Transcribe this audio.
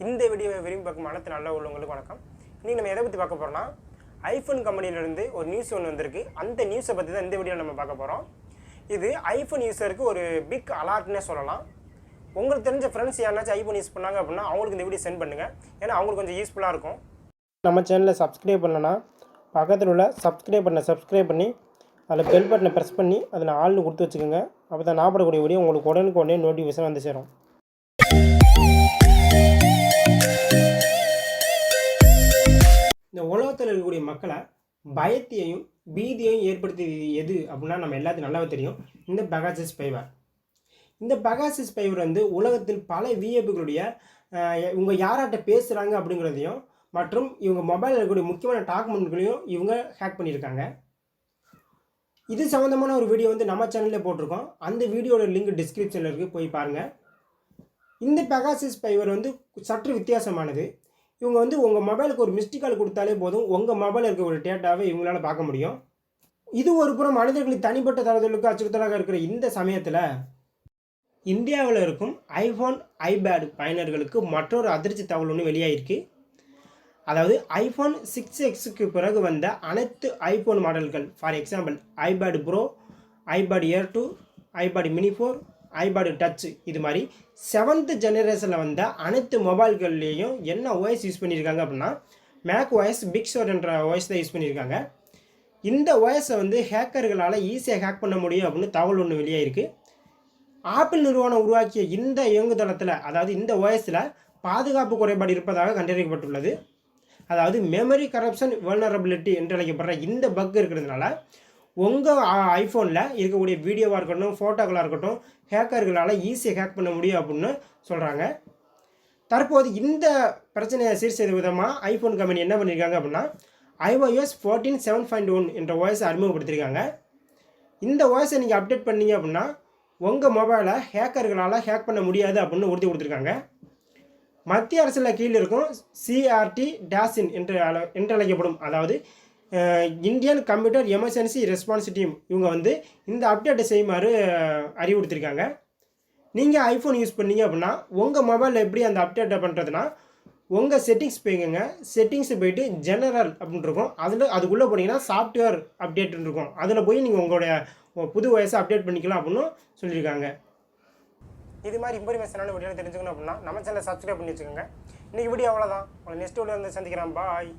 இந்த வீடியோவை விரும்பி பார்க்கும் அனைத்து நல்ல உள்ளவங்களுக்கு வணக்கம். இன்றைக்கி நம்ம எதை பற்றி பார்க்க போகிறோம்னா, ஐஃபோன் கம்பெனியிலேருந்து ஒரு நியூஸ் ஒன்று வந்திருக்கு. அந்த நியூஸை பற்றி தான் இந்த வீடியோவில் நம்ம பார்க்க போகிறோம். இது ஐஃபோன் யூஸருக்கு ஒரு பிக் அலர்ட்னே சொல்லலாம். உங்களுக்கு தெரிஞ்ச ஃப்ரெண்ட்ஸ் யாராச்சும் ஐஃபோன் யூஸ் பண்ணாங்க அப்படின்னா அவங்களுக்கு இந்த வீடியோ சென்ட் பண்ணுங்கள். ஏன்னா அவங்களுக்கு கொஞ்சம் யூஸ்ஃபுல்லாக இருக்கும். நம்ம சேனலை சப்ஸ்கிரைப் பண்ணலன்னா பக்கத்தில் உள்ள சப்ஸ்கிரைப் பண்ணி அதில் பெல் பட்டனை ப்ரெஸ் பண்ணி அதில் ஆள்னு கொடுத்து வச்சுக்கோங்க. அப்போ தான் நான் போடக்கூடிய வீடியோ உங்களுக்கு உடனே நோட்டிஃபிகேஷன் வந்து சேரும். இந்த உலகத்தில் இருக்கக்கூடிய மக்களை பயத்தையும் பீதியையும் ஏற்படுத்தியது எது அப்படின்னா நம்ம எல்லாத்தையும் நல்லாவே தெரியும். இந்த பெகாசஸ் ஸ்பைவேர். இந்த பெகாசஸ் ஸ்பைவேர் வந்து உலகத்தில் பல விஐபிகளுடைய இவங்க யார்கிட்ட பேசுகிறாங்க அப்படிங்கிறதையும் மற்றும் இவங்க மொபைலில் இருக்கக்கூடிய முக்கியமான டாக்குமெண்ட்களையும் இவங்க ஹேக் பண்ணியிருக்காங்க. இது சம்மந்தமான ஒரு வீடியோ வந்து நம்ம சேனலில் போட்டிருக்கோம். அந்த வீடியோட லிங்க் டிஸ்கிரிப்ஷனில் இருக்குது, போய் பாருங்கள். இந்த பெகாசஸ் ஸ்பைவேர் வந்து சற்று வித்தியாசமானது. இவங்க வந்து உங்கள் மொபைலுக்கு ஒரு மிஸ்டு கால் கொடுத்தாலே போதும், உங்கள் மொபைலில் இருக்க ஒரு டேட்டாவை இவங்களால பார்க்க முடியும். இது ஒரு புறம் மனிதர்களின் தனிப்பட்ட தகவல்களுக்கு அச்சுறுத்தலாக இருக்கிற இந்த சமயத்தில் இந்தியாவில் இருக்கும் ஐஃபோன் ஐபேட் பயனர்களுக்கு மற்றொரு அதிர்ச்சி தகவல் ஒன்று வெளியாகிருக்கு. அதாவது ஐஃபோன் 6Xக்கு பிறகு வந்த அனைத்து ஐஃபோன் மாடல்கள், for example iPad bro, iPad air 2, iPad mini 4, iPad touch, இது மாதிரி 7th ஜெனரேஷனில் வந்த அனைத்து மொபைல்கள்லேயும் என்ன ஓஎஸ் யூஸ் பண்ணியிருக்காங்க அப்படின்னா மேக் ஓஎஸ் பிக் ஷோர் என்ற ஓஎஸ் தான் யூஸ் பண்ணியிருக்காங்க. இந்த ஓஎஸை வந்து ஹேக்கர்களால் ஈஸியாக ஹேக் பண்ண முடியும் அப்படின்னு தகவல் ஒன்று வெளியாகிருக்கு. ஆப்பிள் நிறுவனம் உருவாக்கிய இந்த இயங்குதளத்தில், அதாவது இந்த ஓஎஸில் பாதுகாப்பு குறைபாடு இருப்பதாக கண்டறியப்பட்டுள்ளது. அதாவது மெமரி கரப்ஷன் வல்னரபிலிட்டி என்று அழைக்கப்படுற இந்த பக் இருக்கிறதுனால உங்கள் ஐஃபோனில் இருக்கக்கூடிய வீடியோவாக இருக்கட்டும், ஃபோட்டோக்களாக இருக்கட்டும், ஹேக்கர்களால் ஈஸியாக ஹேக் பண்ண முடியும் அப்படின்னு சொல்கிறாங்க. தற்போது இந்த பிரச்சனையை சீர் செய்த விதமாக ஐஃபோன் கம்பெனி என்ன பண்ணியிருக்காங்க அப்படின்னா iOS 14.7.1 என்ற ஓஎஸை அறிமுகப்படுத்தியிருக்காங்க. இந்த ஓஎஸை நீங்கள் அப்டேட் பண்ணீங்க அப்படின்னா உங்கள் மொபைலை ஹேக்கர்களால் ஹேக் பண்ண முடியாது அப்படின்னு உறுதி கொடுத்துருக்காங்க. மத்திய அரசில் கீழே இருக்கும் CRT-IN என்று அழைக்கப்படும், அதாவது Indian computer emergency response team, இவங்க வந்து இந்த அப்டேட்டை செய்யுமாறு அறிவுறுத்திருக்காங்க. நீங்கள் ஐஃபோன் யூஸ் பண்ணீங்க அப்படின்னா உங்கள் மொபைலில் எப்படி அந்த அப்டேட்டை பண்ணுறதுனா உங்கள் செட்டிங்ஸ் போய்ங்க. செட்டிங்ஸு போய்ட்டு ஜெனரல் அப்படின்னு இருக்கும், அதுக்குள்ளே போனீங்கன்னா சாஃப்ட்வேர் அப்டேட்னு இருக்கும். அதில் போய் நீங்கள் உங்களுடைய புது ஓஎஸை அப்டேட் பண்ணிக்கலாம் அப்படின்னு சொல்லியிருக்காங்க. இது மாதிரி இன்ஃபர்மேஷனான வீடியோ தெரிஞ்சுக்கணும் அப்படின்னா நம்ம சேனலை சப்ஸ்கிரைப் பண்ணி வச்சுக்கோங்க. இன்றைக்கி வீடியோ அவ்வளோதான். உங்களை நெக்ஸ்ட் வீடியோ வந்து சந்திக்கிறேன். பாய்.